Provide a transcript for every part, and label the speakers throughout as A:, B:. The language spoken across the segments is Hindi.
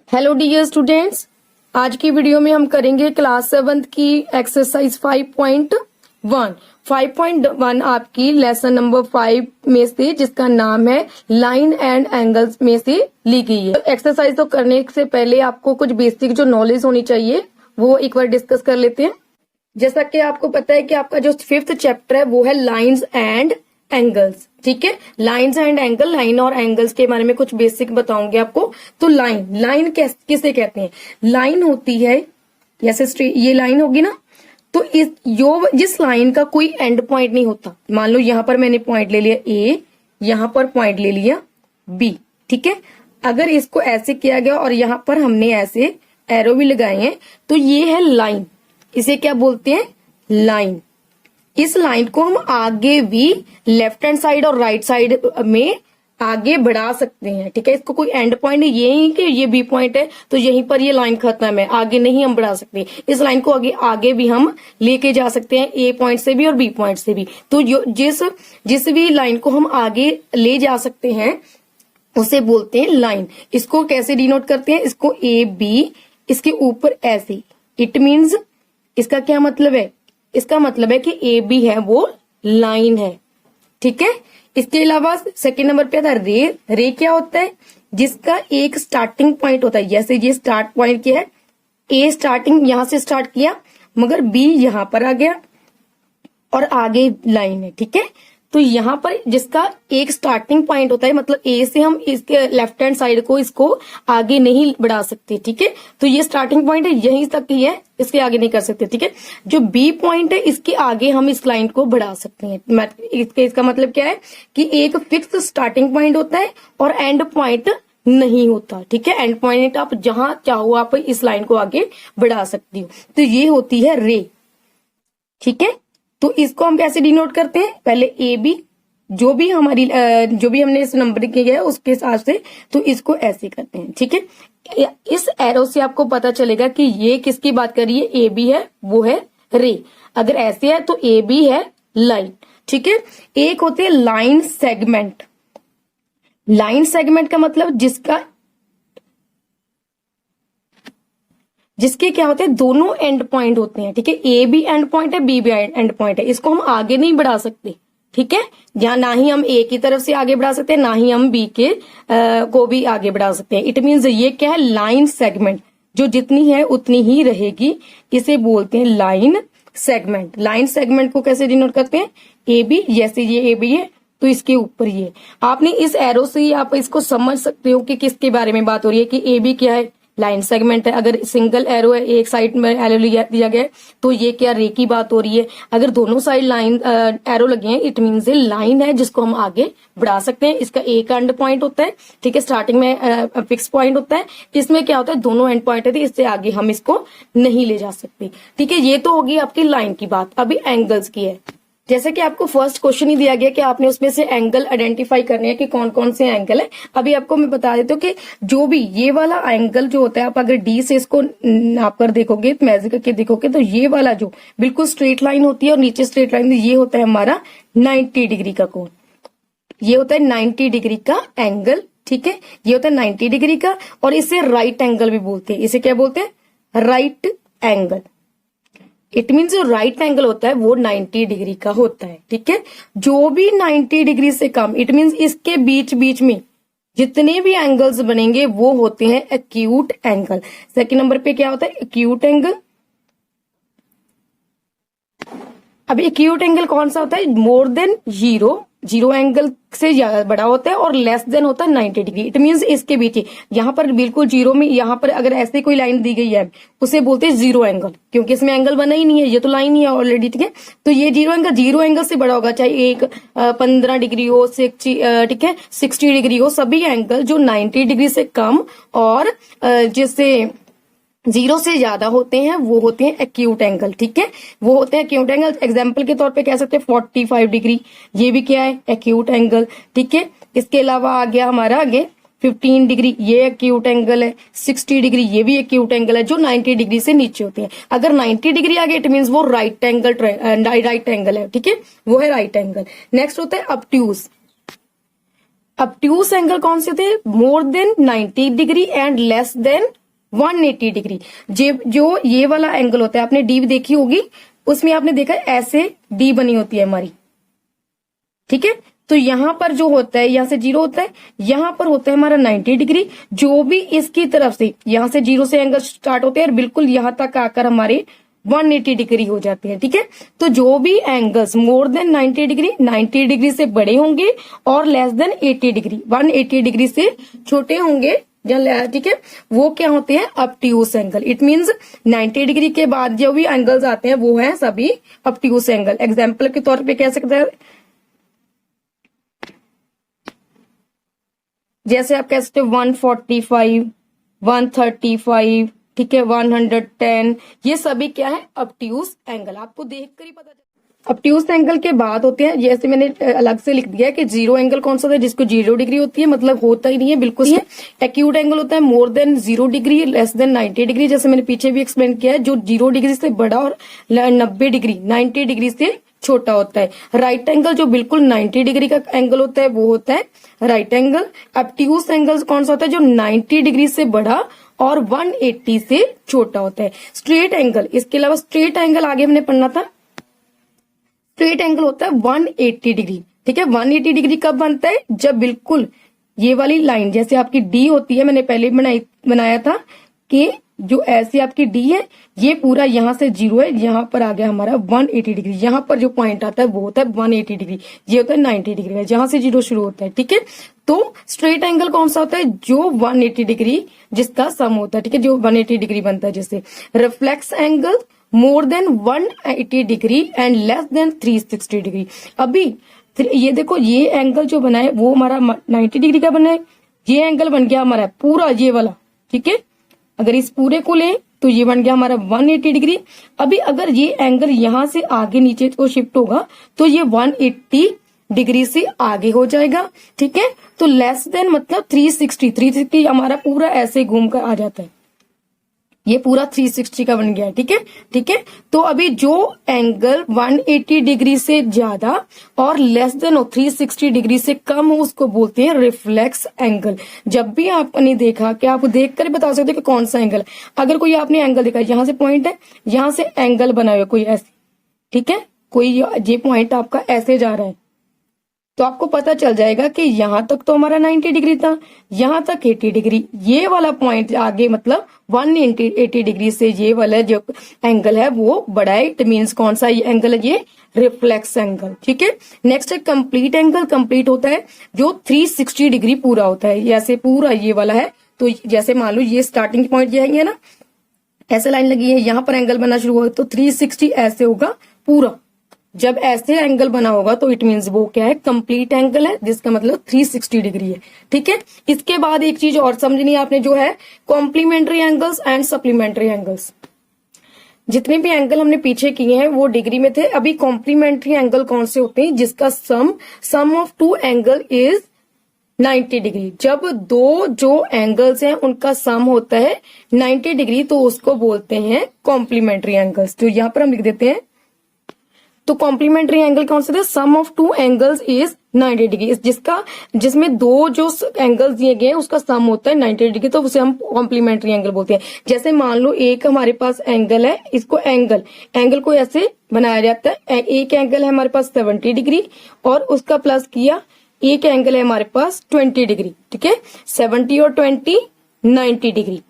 A: हेलो डियर स्टूडेंट्स, आज की वीडियो में हम करेंगे क्लास 7 की एक्सरसाइज 5.1। 5.1 आपकी लेसन नंबर 5 में से, जिसका नाम है लाइन एंड एंगल्स, में से ली गई है। एक्सरसाइज तो करने से पहले आपको कुछ बेसिक जो नॉलेज होनी चाहिए वो एक बार डिस्कस कर लेते हैं। जैसा कि आपको पता है कि आपका जो 5th चैप्टर है वो है लाइन्स एंड एंगल्स। ठीक है, लाइन्स एंड एंगल, लाइन और एंगल्स के बारे में कुछ बेसिक बताऊंगे आपको। तो लाइन किसे कहते हैं? लाइन होती है, जैसे ये लाइन होगी ना, तो जिस लाइन का कोई एंड पॉइंट नहीं होता। मान लो यहां पर मैंने पॉइंट ले लिया ए, यहां पर पॉइंट ले लिया बी। ठीक है, अगर इसको ऐसे किया गया और यहां पर हमने ऐसे एरो भी लगाए हैं तो ये है लाइन। इसे क्या बोलते हैं? लाइन। इस लाइन को हम आगे भी लेफ्ट हैंड साइड और राइट साइड में आगे बढ़ा सकते हैं। ठीक है, इसको कोई एंड पॉइंट नहीं, ये नहीं कि ये बी पॉइंट है तो यहीं पर ये लाइन खत्म है, आगे नहीं हम बढ़ा सकते। इस लाइन को आगे भी हम लेके जा सकते हैं, ए पॉइंट से भी और बी पॉइंट से भी। तो जिस भी लाइन को हम आगे ले जा सकते हैं उसे बोलते हैं लाइन। इसको कैसे डिनोट करते हैं? इसको ए बी, इसके ऊपर ऐसे। इट मीन्स इसका क्या मतलब है? इसका मतलब है कि ए बी है वो लाइन है। ठीक है, इसके अलावा सेकंड नंबर पे आता है रे। रे क्या होता है? जिसका एक स्टार्टिंग पॉइंट होता है। जैसे ये स्टार्ट पॉइंट क्या है, ए स्टार्टिंग यहां से स्टार्ट किया मगर बी यहां पर आ गया और आगे लाइन है। ठीक है, तो यहां पर जिसका एक स्टार्टिंग पॉइंट होता है, मतलब ए से हम इसके लेफ्ट हैंड साइड को इसको आगे नहीं बढ़ा सकते। ठीक है, तो ये स्टार्टिंग पॉइंट है, यहीं तक ही है, इसके आगे नहीं कर सकते। ठीक है, जो बी पॉइंट है इसके आगे हम इस लाइन को बढ़ा सकते हैं। इसका मतलब क्या है कि एक फिक्स स्टार्टिंग पॉइंट होता है और एंड पॉइंट नहीं होता। ठीक है, एंड पॉइंट आप जहां चाहो आप इस लाइन को आगे बढ़ा सकती हो। तो ये होती है रे। ठीक है, तो इसको हम कैसे डिनोट करते हैं? पहले ए बी, जो भी हमने इस नंबर किया है उसके हिसाब से, तो इसको ऐसे करते हैं। ठीक है, इस एरो से आपको पता चलेगा कि ये किसकी बात कर रही है। ए बी है वो है रे। अगर ऐसे है तो ए बी है लाइन। ठीक है, एक होते हैं लाइन सेगमेंट। लाइन सेगमेंट का मतलब जिसके क्या होते हैं, दोनों एंड पॉइंट होते हैं। ठीक है, ए भी एंड पॉइंट है, बी भी एंड पॉइंट है। इसको हम आगे नहीं बढ़ा सकते। ठीक है, जहां ना ही हम ए की तरफ से आगे बढ़ा सकते हैं, ना ही हम बी के को भी आगे बढ़ा सकते हैं। इट मीन्स ये क्या है? लाइन सेगमेंट, जो जितनी है उतनी ही रहेगी। इसे बोलते हैं लाइन सेगमेंट। लाइन सेगमेंट को कैसे डिनोट करते हैं? ए बी, जैसे ये ए बी है तो इसके ऊपर ये। आपने इस एरो से ही आप इसको समझ सकते हो कि किसके बारे में बात हो रही है, कि ए बी क्या है? लाइन सेगमेंट है। अगर सिंगल एरो है, एक साइड में एरो दिया गया है तो ये क्या? रे की बात हो रही है। अगर दोनों साइड लाइन एरो लगे हैं, इट मीन्स ये लाइन है जिसको हम आगे बढ़ा सकते हैं। इसका एक एंड पॉइंट होता है। ठीक है, स्टार्टिंग में फिक्स पॉइंट होता है। इसमें क्या होता है? दोनों एंड पॉइंट है, इससे आगे हम इसको नहीं ले जा सकते। ठीक है, ये तो होगी आपकी लाइन की बात। अभी एंगल्स की है। जैसे कि आपको फर्स्ट क्वेश्चन ही दिया गया कि आपने उसमें से एंगल आइडेंटिफाई करने हैं कि कौन कौन से एंगल है। अभी आपको मैं बता देती हूँ कि जो भी ये वाला एंगल जो होता है, आप अगर डी से इसको नाप कर देखोगे, मेजर करके देखोगे, तो ये वाला जो बिल्कुल स्ट्रेट लाइन होती है और नीचे स्ट्रेट लाइन, ये होता है हमारा 90 डिग्री का कोण। ये होता है 90 डिग्री का एंगल। ठीक है, ये होता है 90 डिग्री का, और इसे राइट एंगल भी बोलते हैं। इसे क्या बोलते हैं? Right angle. इट मीन्स जो राइट एंगल होता है वो 90 डिग्री का होता है। ठीक है, जो भी 90 डिग्री से कम, इट मीन्स इसके बीच बीच में जितने भी एंगल्स बनेंगे वो होते हैं एक्यूट एंगल। सेकंड नंबर पे क्या होता है? Acute angle. अब एक्यूट एंगल कौन सा होता है? More than zero. Zero angle से ज्यादा बड़ा होता है और लेस देन होता है 90 डिग्री। इट मीन्स इसके बीच, यहाँ पर बिल्कुल जीरो में, यहाँ पर अगर ऐसे कोई लाइन दी गई है उसे बोलते हैं जीरो एंगल, क्योंकि इसमें एंगल बना ही नहीं है, ये तो लाइन ही है ऑलरेडी। ठीक है, तो ये जीरो एंगल से बड़ा होगा, चाहे एक 15 डिग्री हो, ठीक है 60 डिग्री हो। सभी एंगल जो 90 डिग्री से कम और जिससे जीरो से ज्यादा होते हैं वो होते हैं एक्यूट एंगल। ठीक है, वो होते हैं एक्यूट एंगल। एग्जांपल के तौर पे कह सकते हैं 45 डिग्री, ये भी क्या है? Acute angle. ठीक है, इसके अलावा आ गया हमारा आगे 15 डिग्री ये एक्यूट एंगल है, 60 डिग्री ये भी एक्यूट एंगल है जो 90 डिग्री से नीचे होते हैं। अगर 90 डिग्री आ गए इट मीन्स वो राइट एंगल है, ठीक है, वो है राइट एंगल। नेक्स्ट होता है ऑब्ट्यूज। ऑब्ट्यूज एंगल कौन से होते हैं? More than 90 degree and less than 180 degree. जो ये वाला एंगल होता है, आपने डी देखी होगी, उसमें आपने देखा ऐसे डी बनी होती है हमारी, ठीक है। तो यहां पर जो होता है, यहां से 0 होता है, यहां पर होता है हमारा 90 डिग्री। जो भी इसकी तरफ से, यहां से 0 से एंगल स्टार्ट होते हैं और बिल्कुल यहां तक आकर हमारे 180 डिग्री हो जाते हैं, ठीक है। तो जो भी angles more than 90 degree, 90 degree से बड़े होंगे और लेस देन 80 डिग्री, 180 डिग्री से छोटे होंगे, ठीक है, वो क्या होते हैं? Obtuse angle. It means 90 degree के बाद जो भी एंगल्स आते हैं वो हैं सभी ऑब्ट्यूज एंगल। एग्जाम्पल के तौर पे कह सकते हैं, जैसे आप कह सकते हो 145, 135, ठीक है, 110, ये सभी क्या है? Obtuse angle. आपको देखकर ही पता चलता है। ऑब्ट्यूज एंगल के बाद होते हैं, जैसे मैंने अलग से लिख दिया है कि 0 एंगल कौन सा होता है? जिसको 0 डिग्री होती है, मतलब होता ही नहीं है बिल्कुल ही। एक्यूट एंगल होता है more than 0 degree less than 90 degree, जैसे मैंने पीछे भी एक्सप्लेन किया है, जो 0 डिग्री से बड़ा और 90 डिग्री 90 डिग्री से छोटा होता है। राइट एंगल जो बिल्कुल 90 डिग्री का एंगल होता है वो होता है राइट एंगल। ऑब्ट्यूज एंगल कौन सा होता है? जो 90 डिग्री से बड़ा और 180 से छोटा होता है। स्ट्रेट एंगल, इसके अलावा स्ट्रेट एंगल आगे हमने पढ़ना था। स्ट्रेट एंगल होता है 180 डिग्री, ठीक है। 180 डिग्री कब बनता है? जब बिल्कुल ये वाली लाइन, जैसे आपकी डी होती है, मैंने पहले बनाया था कि जो ऐसी आपकी डी है, ये पूरा यहां से 0 है, यहां पर आ गया हमारा 180 डिग्री, यहां पर जो पॉइंट आता है वो होता है 180 डिग्री, ये होता है 90 डिग्री है, जहां से 0 शुरू होता है, ठीक है। तो स्ट्रेट एंगल कौन सा होता है? जो 180 डिग्री जिसका सम होता है, ठीक है, जो 180 डिग्री बनता है। जैसे reflex angle more than 180 degree and less than 360 degree. अभी ये देखो, ये एंगल जो बना है वो हमारा 90 डिग्री का बना है, ये एंगल बन गया हमारा पूरा ये वाला, ठीक है। अगर इस पूरे को लें तो ये बन गया हमारा 180 डिग्री। अभी अगर ये एंगल यहां से आगे नीचे को शिफ्ट होगा तो ये 180 डिग्री से आगे हो जाएगा, ठीक है। तो लेस देन मतलब 360 हमारा पूरा ऐसे घूम कर आ जाता है, ये पूरा 360 का बन गया, ठीक है, ठीक है। तो अभी जो एंगल 180 डिग्री से ज्यादा और लेस देन 360 डिग्री से कम हो उसको बोलते हैं रिफ्लेक्स एंगल। जब भी आपने देखा कि आप देख कर बता सकते हो कि कौन सा एंगल, अगर कोई आपने एंगल देखा, यहां से पॉइंट है, यहां से एंगल बना हुआ कोई ऐसे, ठीक है, कोई ये पॉइंट आपका ऐसे जा रहा है, तो आपको पता चल जाएगा कि यहां तक तो हमारा 90 डिग्री था, यहां तक 80 डिग्री, ये वाला पॉइंट आगे मतलब 180 डिग्री से ये वाला जो एंगल है वो बड़ा है। इट मीन्स कौन सा ये एंगल है? ये रिफ्लेक्स एंगल, ठीक है। नेक्स्ट है कंप्लीट एंगल। कंप्लीट होता है जो 360 डिग्री पूरा होता है, जैसे पूरा ये वाला है, तो जैसे मान लो ये स्टार्टिंग पॉइंट ये है ना, ऐसे लाइन लगी है, यहां पर एंगल बनना शुरू हुआ तो 360 ऐसे होगा पूरा। जब ऐसे एंगल बना होगा तो इट मीन्स वो क्या है? कंप्लीट एंगल है, जिसका मतलब 360 डिग्री है, ठीक है। इसके बाद एक चीज और समझनी है आपने, जो है complementary angles and supplementary angles. जितने भी एंगल हमने पीछे किए हैं वो डिग्री में थे। अभी कॉम्प्लीमेंट्री एंगल कौन से होते हैं? जिसका सम ऑफ 2 एंगल इज 90 डिग्री। जब दो जो एंगल्स हैं उनका सम होता है 90 डिग्री तो उसको बोलते हैं कॉम्प्लीमेंट्री एंगल्स। तो यहां पर हम लिख देते हैं, तो कॉम्प्लीमेंट्री एंगल कौन से थे? सम ऑफ 2 एंगल्स इज 90 डिग्री। जिसमें दो जो एंगल्स दिए गए हैं उसका सम होता है 90 डिग्री, तो उसे हम कॉम्प्लीमेंट्री एंगल बोलते हैं। जैसे मान लो एक हमारे पास एंगल है, इसको एंगल को ऐसे बनाया जाता है। एक एंगल है हमारे पास 70 डिग्री और उसका प्लस किया, एक एंगल है हमारे पास 20 डिग्री, ठीक है। 70 और 20 90 डिग्री।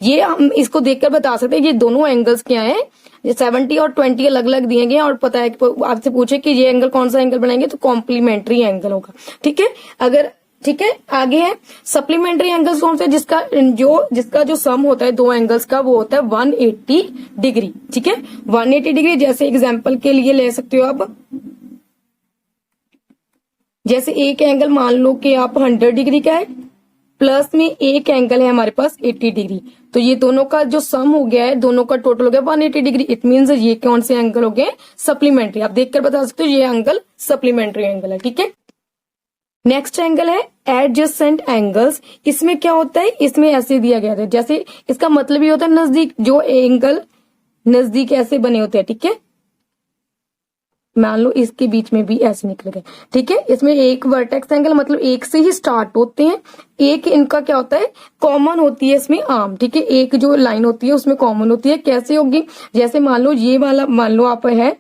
A: ये हम इसको देखकर बता सकते हैं ये दोनों एंगल्स क्या हैं। 70 और 20 अलग अलग दिए गए और पता है आपसे पूछे कि ये एंगल कौन सा एंगल बनाएंगे तो कॉम्प्लीमेंट्री एंगल होगा, ठीक है। अगर ठीक है, आगे है सप्लीमेंट्री एंगल्स कौन से? जिसका जो सम होता है दो एंगल्स का वो होता है 180 डिग्री, ठीक है। 180 डिग्री जैसे एग्जाम्पल के लिए ले सकते हो आप, जैसे एक एंगल मान लो कि आप 100 डिग्री का है, प्लस में एक एंगल है हमारे पास 80 डिग्री, तो ये दोनों का जो सम हो गया है, दोनों का टोटल हो गया 180 डिग्री। इट मीन्स ये कौन से एंगल हो गए? सप्लीमेंट्री। आप देखकर बता सकते हो ये एंगल सप्लीमेंट्री एंगल है, ठीक है। नेक्स्ट एंगल है एडजेसेंट एंगल्स। इसमें क्या होता है, इसमें ऐसे दिया गया है, जैसे इसका मतलब ये होता है नजदीक, जो एंगल नजदीक ऐसे बने होते हैं, ठीक है। मान लो इसके बीच में भी ऐसे निकल गए, ठीक है। इसमें एक वर्टेक्स एंगल मतलब एक से ही स्टार्ट होते हैं, एक इनका क्या होता है कॉमन होती है इसमें आर्म, ठीक है। एक जो लाइन होती है उसमें कॉमन होती है, कैसे होगी, जैसे मान लो ये वाला, मान लो आप है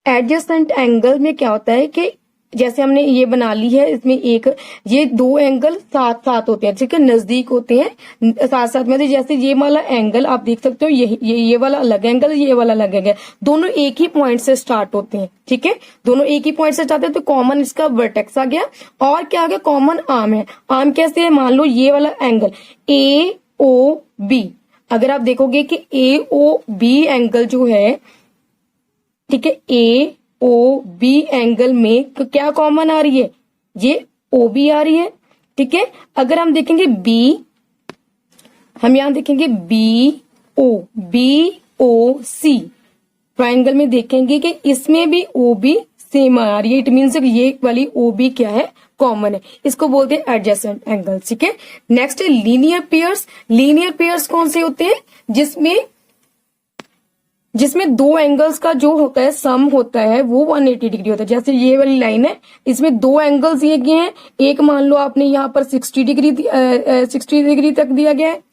A: एडजेसेंट एंगल में क्या होता है कि जैसे हमने ये बना ली है, इसमें एक ये दो एंगल साथ साथ होते हैं, ठीक है, नजदीक होते हैं साथ साथ में। जैसे ये वाला एंगल आप देख सकते हो, ये वाला अलग एंगल, ये वाला अलग एंगल, दोनों एक ही पॉइंट से स्टार्ट होते हैं, ठीक है, दोनों एक ही पॉइंट से स्टार्ट होते हैं। तो कॉमन इसका वर्टेक्स आ गया, और क्या आ गया, कॉमन आर्म है। आर्म कैसे है, मान लो ये वाला एंगल AOB, अगर आप देखोगे कि AOB एंगल जो है, ठीक है, AOB एंगल में क्या कॉमन आ रही है, ये OB आ रही है, ठीक है। अगर हम देखेंगे B, हम यहां देखेंगे BOC ट्राइंगल में देखेंगे कि इसमें भी OB सेम आ रही है, इट मीन्स ये वाली OB क्या है, कॉमन है, इसको बोलते हैं एडजेसेंट एंगल, ठीक है। नेक्स्ट है लीनियर पेयर्स। लीनियर पेयर्स कौन से होते हैं, जिसमें दो एंगल्स का जो होता है सम होता है वो 180 डिग्री होता है। जैसे ये वाली लाइन है, इसमें दो एंगल्स दिए गए हैं, एक मान लो आपने यहाँ पर 60 डिग्री तक दिया गया है,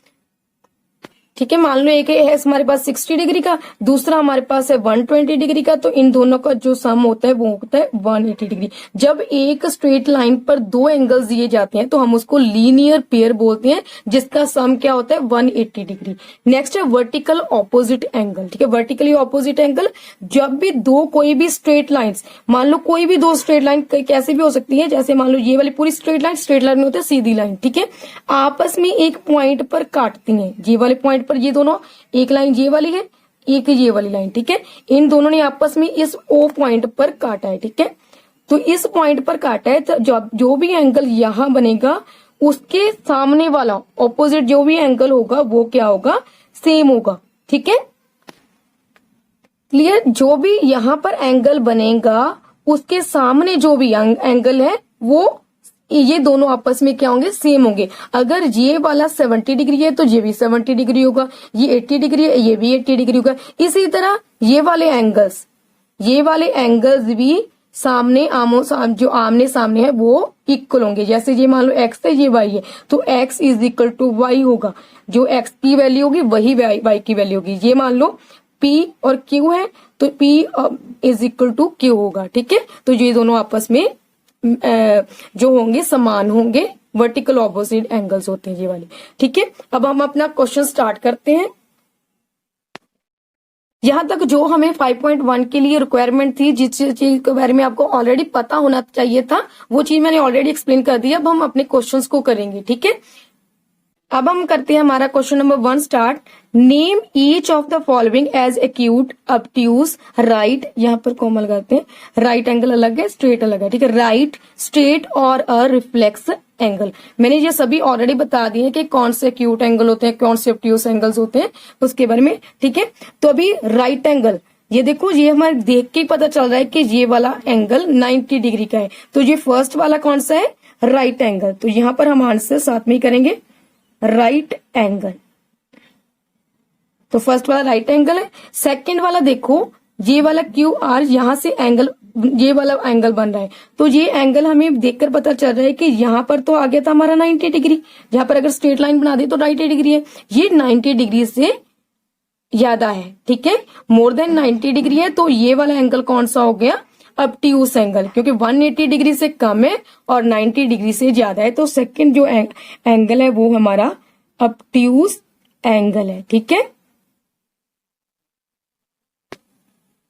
A: ठीक है। मान लो एक है हमारे पास 60 डिग्री का, दूसरा हमारे पास है 120 डिग्री का, तो इन दोनों का जो सम होता है वो होता है 180 डिग्री। जब एक स्ट्रेट लाइन पर दो एंगल्स दिए जाते हैं तो हम उसको लीनियर पेयर बोलते हैं, जिसका सम क्या होता है 180 डिग्री। नेक्स्ट है वर्टिकल ऑपोजिट एंगल, ठीक है। वर्टिकली ऑपोजिट एंगल, जब भी दो कोई भी स्ट्रेट लाइन्स, मान लो कोई भी दो स्ट्रेट लाइन कैसे भी हो सकती है, जैसे मान लो ये वाली पूरी स्ट्रेट लाइन में होती है सीधी लाइन, ठीक है, आपस में एक पॉइंट पर काटती है, ये वाले पॉइंट पर ये दोनों, एक लाइन ये वाली है, एक ये वाली लाइन, ठीक है, इन दोनों ने आपस में इस O पॉइंट पर काटा है, ठीक है। तो इस पॉइंट पर काटा है, तो जो भी एंगल यहां बनेगा उसके सामने वाला ऑपोजिट जो भी एंगल होगा वो क्या होगा, सेम होगा, ठीक है। क्लियर, जो भी यहां पर एंगल बनेगा उसके सामने जो भी एंगल है वो, ये दोनों आपस में क्या होंगे, सेम होंगे। अगर ये वाला 70 डिग्री है तो ये भी 70 डिग्री होगा, ये 80 डिग्री है ये भी 80 डिग्री होगा। इसी तरह ये वाले एंगल्स भी सामने जो आमने सामने है वो इक्वल होंगे। जैसे ये मान लो x है, ये y है, तो x is equal to y होगा, जो x की वैल्यू होगी वही y की वैल्यू होगी। ये मान लो P और Q है तो P is equal to Q होगा, ठीक है। तो ये दोनों आपस में जो होंगे समान होंगे, वर्टिकल ऑपोजिट एंगल्स होते हैं ये वाले, ठीक है। अब हम अपना क्वेश्चन स्टार्ट करते हैं। यहां तक जो हमें 5.1 के लिए रिक्वायरमेंट थी, जिस चीज के बारे में आपको ऑलरेडी पता होना चाहिए था, वो चीज मैंने ऑलरेडी एक्सप्लेन कर दी। अब हम अपने क्वेश्चंस को करेंगे, ठीक है। अब हम करते हैं हमारा question number 1 start. Name each of the following as acute, obtuse, right, यहाँ पर कोमल करते हैं, राइट एंगल अलग है, स्ट्रेट अलग है, ठीक है, राइट, स्ट्रेट और अ रिफ्लेक्स एंगल। मैंने ये सभी ऑलरेडी बता दिए कि कौन से एक्यूट एंगल होते हैं, कौन से ऑब्ट्यूज एंगल्स होते हैं, उसके बारे में, ठीक है। तो अभी राइट एंगल, ये देखो, ये हमारे देख के पता चल रहा है कि ये वाला एंगल 90 डिग्री का है। तो ये फर्स्ट वाला कौन सा है, राइट एंगल, तो यहां पर हम आंसर साथ में ही करेंगे, राइट एंगल। तो फर्स्ट वाला राइट एंगल है। सेकंड वाला देखो, ये वाला QR, यहां से एंगल, ये वाला एंगल बन रहा है, तो ये एंगल हमें देखकर पता चल रहा है कि यहां पर तो आ गया था हमारा 90 डिग्री, जहां पर अगर स्ट्रेट लाइन बना दी तो 90 डिग्री है, ये 90 डिग्री से ज्यादा है, ठीक है, मोर देन 90 डिग्री है। तो ये वाला एंगल कौन सा हो गया, ऑब्ट्यूज एंगल, क्योंकि 180 डिग्री से कम है और 90 डिग्री से ज्यादा है। तो सेकंड जो एंगल है वो हमारा ऑब्ट्यूज एंगल है, ठीक है।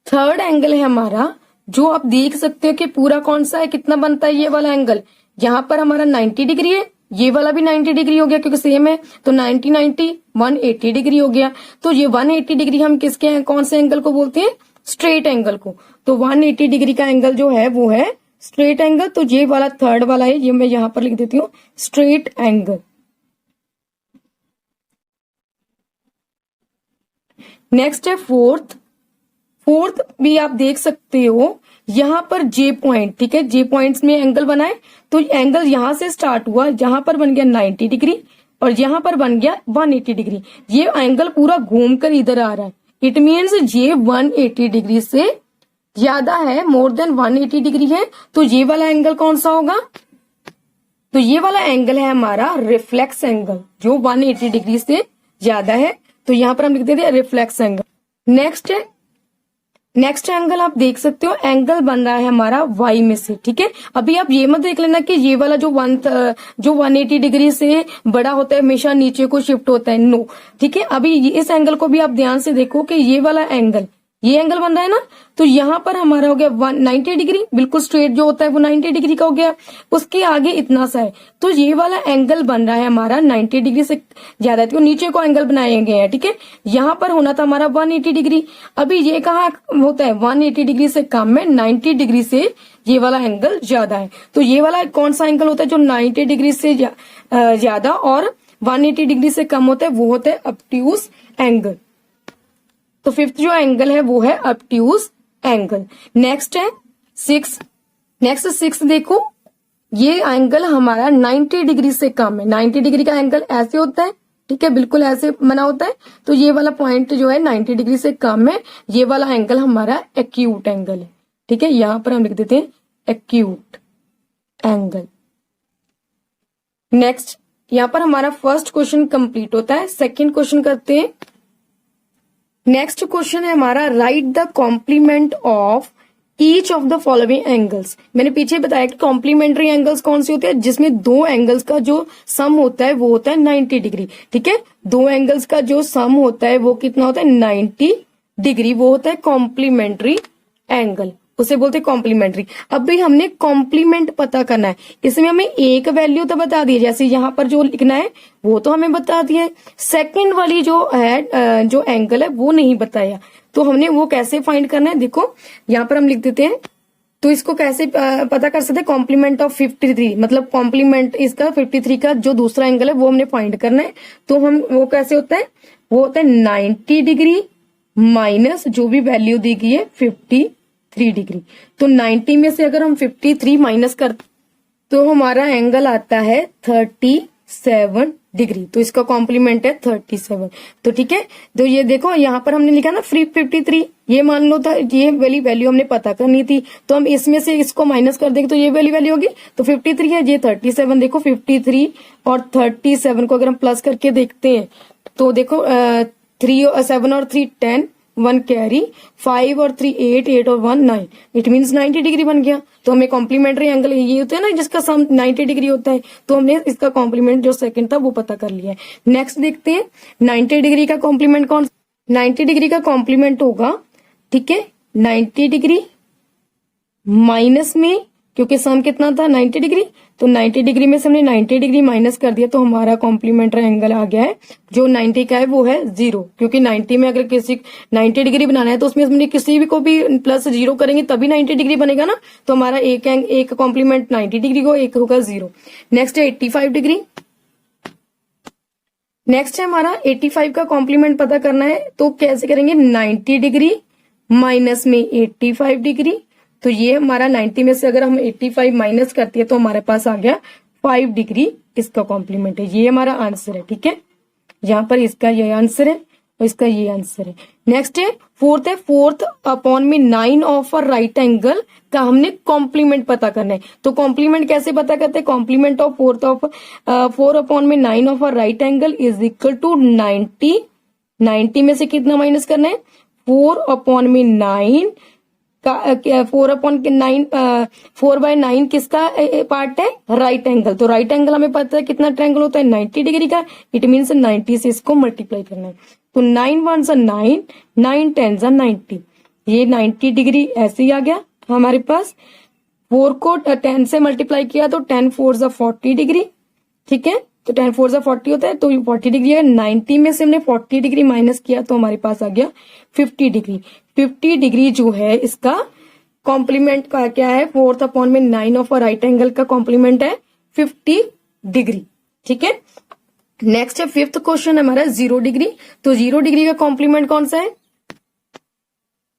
A: थर्ड एंगल है हमारा, जो आप देख सकते हो कि पूरा कौन सा है, कितना बनता है ये वाला एंगल, यहां पर हमारा 90 डिग्री है, ये वाला भी 90 डिग्री हो गया क्योंकि सेम है, तो 90 90 180 डिग्री हो गया। तो ये 180 डिग्री हम किसके हैं, कौन से एंगल को बोलते हैं, स्ट्रेट एंगल को। तो 180 डिग्री का एंगल जो है वो है स्ट्रेट एंगल। तो ये वाला थर्ड वाला है, ये मैं यहां पर लिख देती हूँ, स्ट्रेट एंगल। नेक्स्ट है फोर्थ फोर्थ भी आप देख सकते हो, यहाँ पर जे पॉइंट, ठीक है, जे पॉइंट्स में एंगल बनाए तो एंगल यहां से स्टार्ट हुआ, जहां पर बन गया 90 डिग्री और यहां पर बन गया 180 डिग्री। ये एंगल पूरा घूमकर इधर आ रहा है। इट मीन्स ये 180 डिग्री से ज्यादा है, मोर देन 180 डिग्री है। तो ये वाला एंगल कौन सा होगा? तो ये वाला एंगल है हमारा रिफ्लेक्स एंगल, जो 180 डिग्री से ज्यादा है। तो यहां पर हम लिख देते हैं रिफ्लेक्स एंगल। नेक्स्ट एंगल आप देख सकते हो, एंगल बन रहा है हमारा वाई में से, ठीक है। अभी आप ये मत देख लेना कि ये वाला जो 180 डिग्री से बड़ा होता है हमेशा नीचे को शिफ्ट होता है, नो, ठीक है। अभी इस एंगल को भी आप ध्यान से देखो कि ये वाला एंगल, ये एंगल बन रहा है ना, तो यहां पर हमारा हो गया 190 डिग्री, बिल्कुल स्ट्रेट जो होता है वो 90 डिग्री का हो गया। उसके आगे इतना सा है, तो ये वाला एंगल बन रहा है हमारा 90 डिग्री से ज्यादा, तो नीचे को एंगल बनाए गए हैं, ठीक है। यहां पर होना था हमारा 180 डिग्री। अभी ये कहाँ होता है? 180 डिग्री से कम में, 90 डिग्री से ये वाला एंगल ज्यादा है। तो ये वाला कौन सा एंगल होता है जो 90 डिग्री से ज्यादा और 180 डिग्री से कम होता है? वो होता है ऑब्ट्यूज एंगल। तो फिफ्थ जो एंगल है वो है ऑब्ट्यूज एंगल। नेक्स्ट है सिक्स देखो, ये एंगल हमारा 90 डिग्री से कम है। 90 डिग्री का एंगल ऐसे होता है, ठीक है, बिल्कुल ऐसे बना होता है। तो ये वाला पॉइंट जो है 90 डिग्री से कम है, ये वाला एंगल हमारा एक्यूट एंगल है, ठीक है। यहां पर हम लिख देते हैं एक्यूट एंगल। नेक्स्ट, यहां पर हमारा फर्स्ट क्वेश्चन कंप्लीट होता है। सेकेंड क्वेश्चन करते हैं। नेक्स्ट क्वेश्चन है हमारा, write the complement of each of the following angles. मैंने पीछे बताया कि कॉम्प्लीमेंट्री एंगल्स कौन से होते हैं? जिसमें दो एंगल्स का जो सम होता है वो होता है 90 डिग्री, ठीक है। दो एंगल्स का जो सम होता है वो कितना होता है? 90 डिग्री, वो होता है कॉम्प्लीमेंट्री एंगल, उसे बोलते हैं कॉम्प्लीमेंट्री। अब भी हमने कॉम्प्लीमेंट पता करना है, इसमें हमें एक वैल्यू तो बता दी, जैसे यहाँ पर जो लिखना है वो तो हमें बता दिया है। सेकंड वाली जो है जो एंगल है वो नहीं बताया, तो हमने वो कैसे फाइंड करना है? देखो यहाँ पर हम लिख देते हैं, तो इसको कैसे पता कर सकते हैं? कॉम्प्लीमेंट ऑफ 53, मतलब कॉम्प्लीमेंट इसका 53 का जो दूसरा एंगल है वो हमने फाइंड करना है। तो हम वो कैसे होता है? वो होता है 90 डिग्री माइनस जो भी वैल्यू दी गई है 53 डिग्री। तो 90 में से अगर हम 53 माइनस कर तो हमारा एंगल आता है 37 डिग्री। तो इसका कॉम्प्लीमेंट है 37। तो ठीक है, तो ये देखो यहाँ पर हमने लिखा ना 53, ये मान लो था, ये वाली वैल्यू हमने पता करनी थी, तो हम इसमें से इसको माइनस कर देंगे तो ये वाली वैल्यू होगी। तो 53 है, ये 37। देखो 53 और 37 को अगर हम प्लस करके देखते हैं तो देखो 7 और 3 10, 1 कैरी, 5 और 3 8, 8 और 1 9, इट मीन्स 90 डिग्री बन गया। तो हमें कॉम्प्लीमेंट्री एंगल ये होता है ना जिसका सम 90 डिग्री होता है, तो हमने इसका कॉम्प्लीमेंट जो सेकंड था वो पता कर लिया है। नेक्स्ट देखते हैं 90 डिग्री का कॉम्प्लीमेंट कौन? 90 डिग्री का कॉम्प्लीमेंट होगा, ठीक है, 90 डिग्री माइनस में, क्योंकि सम कितना था 90 डिग्री, तो 90 डिग्री में से हमने 90 डिग्री माइनस कर दिया, तो हमारा कॉम्प्लीमेंट्री एंगल आ गया है जो 90 का है वो है 0। क्योंकि 90 में अगर किसी 90 डिग्री बनाना है तो उसमें हमने किसी भी को भी प्लस 0 करेंगे तभी 90 डिग्री बनेगा ना। तो हमारा एक कॉम्प्लीमेंट 90 डिग्री को, एक होगा 0। नेक्स्ट है 85 डिग्री। नेक्स्ट है हमारा 85 का कॉम्प्लीमेंट पता करना है, तो कैसे करेंगे? 90 डिग्री माइनस में 85 डिग्री, तो ये हमारा 90 में से अगर हम 85 माइनस करते हैं तो हमारे पास आ गया 5 डिग्री, इसका कॉम्प्लीमेंट है। ये हमारा आंसर है, ठीक है, यहाँ पर इसका ये आंसर है और इसका ये आंसर है। नेक्स्ट है फोर्थ अपॉन में 9 ऑफ अ राइट एंगल का हमने कॉम्प्लीमेंट पता करना है। तो कॉम्प्लीमेंट कैसे पता करते हैं? कॉम्प्लीमेंट ऑफ 4 अपॉन में 9 of a right angle is equal to 90। 90 में से कितना माइनस करना है? 4 अपॉन में 9 का 4 अपॉन के 9 4/9 किसका पार्ट है? Right angle. तो राइट एंगल हमें पता है कितना ट्रायंगल होता है? 90 डिग्री का। इट मीन्स 90 से इसको मल्टीप्लाई करना है। तो 9 1 9, 9 10 90, ये 90 डिग्री ऐसे ही आ गया हमारे पास। 4 को 10 से मल्टीप्लाई किया तो 10 4 40 डिग्री, ठीक है, तो 10 4 40 होता है, तो 40 डिग्री है। 90 में से हमने 40 डिग्री माइनस किया तो हमारे पास आ गया 50 डिग्री। 50 डिग्री जो है इसका कॉम्प्लीमेंट का क्या है? 4 अपॉन में 9 ऑफ राइट एंगल का कॉम्प्लीमेंट है 50 डिग्री, ठीक है। नेक्स्ट है फिफ्थ क्वेश्चन हमारा 0 डिग्री। तो 0 डिग्री का कॉम्प्लीमेंट कौन सा है?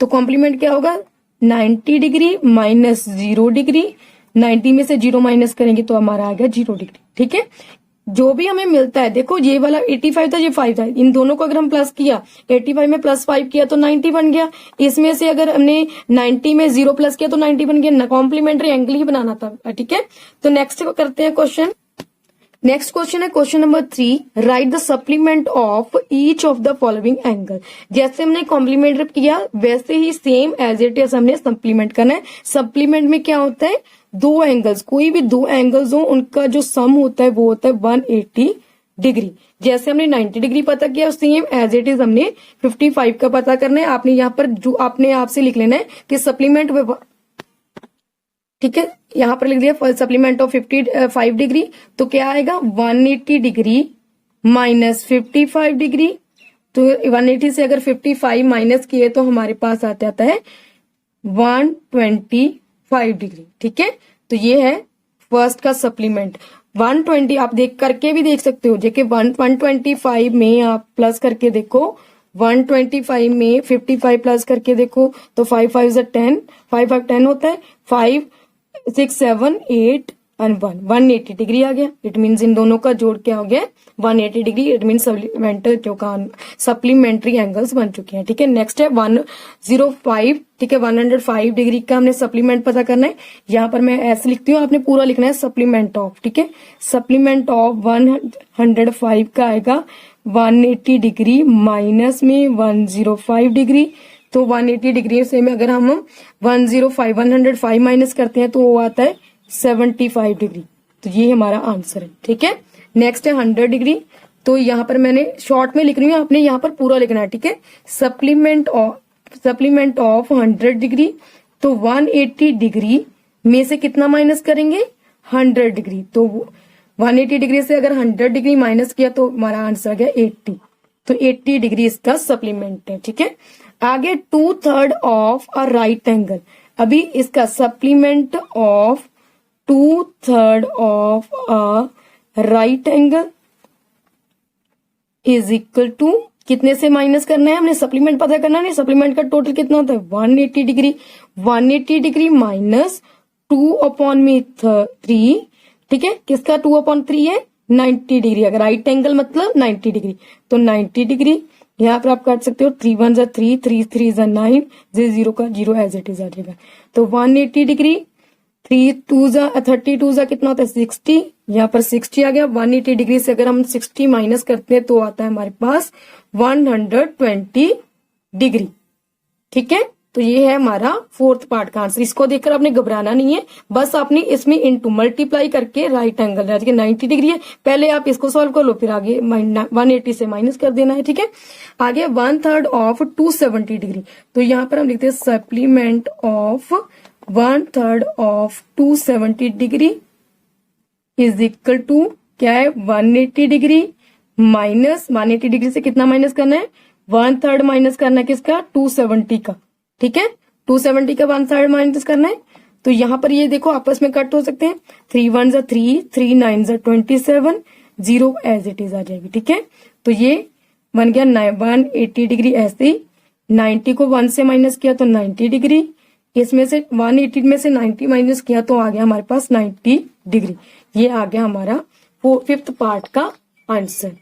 A: तो कॉम्प्लीमेंट क्या होगा, 90 डिग्री माइनस 0 डिग्री, 90 में से 0 माइनस करेंगे तो हमारा आ गया 0 डिग्री। ठीक है, जो भी हमें मिलता है, देखो ये वाला 85 था, ये 5 था, इन दोनों को अगर हम प्लस किया, 85 में प्लस 5 किया तो 90 बन गया। इसमें से अगर हमने 90 में 0 प्लस किया तो 90 बन गया। कॉम्प्लीमेंट्री एंगल ही बनाना था। ठीक है, तो नेक्स्ट करते हैं क्वेश्चन। नेक्स्ट क्वेश्चन है question number 3, right the supplement of each of the following angle. जैसे हमने कॉम्प्लीमेंट किया वैसे ही सेम एज इट इज हमने सप्लीमेंट करना है। सप्लीमेंट में क्या होता है, दो एंगल्स, कोई भी दो एंगल्स हो उनका जो सम होता है वो होता है 180 डिग्री। जैसे हमने 90 डिग्री पता किया, सेम एज इट इज हमने 55 का पता करना है। आपने यहाँ पर जो अपने आप से लिख लेना है कि सप्लीमेंट, ठीक है, यहां पर लिख दिया सप्लीमेंट ऑफ 55 डिग्री, तो क्या आएगा 180 डिग्री माइनस 55 डिग्री। तो 180 से अगर 55 माइनस किए तो हमारे पास आता है 125 डिग्री। ठीक है, तो ये है फर्स्ट का सप्लीमेंट। 120 आप देख करके भी देख सकते हो, जैसे 125 में आप प्लस करके देखो, 125 में 55 प्लस करके देखो तो 5 5 से 10, 5 5 10 होता है, 5 6 7 8 और 1 180 डिग्री आ गया। इट मीन्स इन दोनों का जोड़ क्या हो गया 180 degree. It means supplementary angles बन चुके हैं। ठीक है, नेक्स्ट है 105। ठीक है, 105 डिग्री का हमने सप्लीमेंट पता करना है। यहाँ पर मैं ऐसे लिखती हूँ, आपने पूरा लिखना है सप्लीमेंट ऑफ। ठीक है, सप्लीमेंट ऑफ 105 का आएगा 180 डिग्री माइनस में 105 डिग्री। तो 180 डिग्री से में अगर हम 105 माइनस करते हैं तो वो आता है 75 डिग्री। तो ये हमारा आंसर है। ठीक है, नेक्स्ट है 100 डिग्री। तो यहाँ पर मैंने शॉर्ट में लिख रही हूँ, आपने यहाँ पर पूरा लिखना है। ठीक है, सप्लीमेंट ऑफ 100 डिग्री, तो 180 डिग्री में से कितना माइनस करेंगे 100 डिग्री। तो 180 डिग्री से अगर 100 डिग्री माइनस किया तो हमारा आंसर आ गया 80। तो 80 डिग्री इसका सप्लीमेंट है। ठीक है, आगे 2/3 ऑफ अ राइट एंगल। अभी इसका supplement of 2/3 of a right angle is equal to, कितने से माइनस करना है, हमने सप्लीमेंट पता करना है। सप्लीमेंट का टोटल कितना होता है 180 डिग्री। 180 degree minus 2/3। ठीक है, किसका 2/3 है 90 डिग्री। अगर राइट एंगल मतलब 90 डिग्री, तो 90 डिग्री यहाँ पर आप काट सकते हो, 3 1 जा 3, 3 3 जा 9, 0 का 0 एज इट इज आ जाएगा। तो 180 डिग्री, 3 2 जा 32 जा कितना होता है 60, यहाँ पर 60 आ गया। 180 डिग्री से अगर हम 60 माइनस करते हैं तो आता है हमारे पास 120 डिग्री। ठीक है, तो ये है हमारा फोर्थ पार्ट का आंसर। इसको देखकर आपने घबराना नहीं है, बस आपने इसमें इनटू मल्टीप्लाई करके राइट एंगल 90 डिग्री है, पहले आप इसको सॉल्व कर लो, फिर आगे 180 से माइनस कर देना है। ठीक है, आगे 1/3 ऑफ 270 डिग्री। तो यहाँ पर हम लिखते हैं supplement of 1/3 of 270 degree is equal to क्या है 180 डिग्री माइनस 180 डिग्री से कितना माइनस करना है 1/3 माइनस करना है किसका 270 का। ठीक है, 270 का 1/3 माइनस करना है। तो यहाँ पर ये देखो आपस में कट हो सकते हैं, 3 1 जा 3, 3 9 जा 27, 0 एज इट इज आ जाएगी। ठीक है, तो ये बन गया 180 डिग्री। ऐसे ही 90 को 1 से माइनस किया तो 90 डिग्री, इसमें से 180 में से 90 माइनस किया तो आ गया हमारे पास 90 डिग्री। ये आ गया हमारा फिफ्थ पार्ट का आंसर।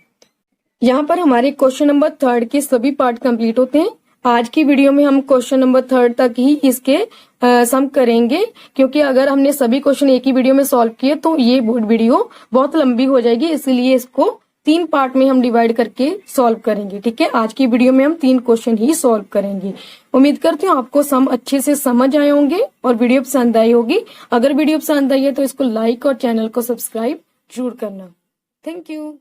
A: यहाँ पर हमारे क्वेश्चन नंबर 3 के सभी पार्ट कंप्लीट होते हैं। आज की वीडियो में हम क्वेश्चन नंबर 3 तक ही इसके सम करेंगे, क्योंकि अगर हमने सभी क्वेश्चन एक ही वीडियो में सॉल्व किए तो ये वीडियो बहुत लंबी हो जाएगी, इसलिए इसको 3 पार्ट में हम डिवाइड करके सॉल्व करेंगे। ठीक है, आज की वीडियो में हम 3 क्वेश्चन ही सॉल्व करेंगे। उम्मीद करती हूँ आपको सम अच्छे से समझ आए होंगे और वीडियो पसंद आई होगी। अगर वीडियो पसंद आई है तो इसको लाइक और चैनल को सब्सक्राइब जरूर करना। Thank you.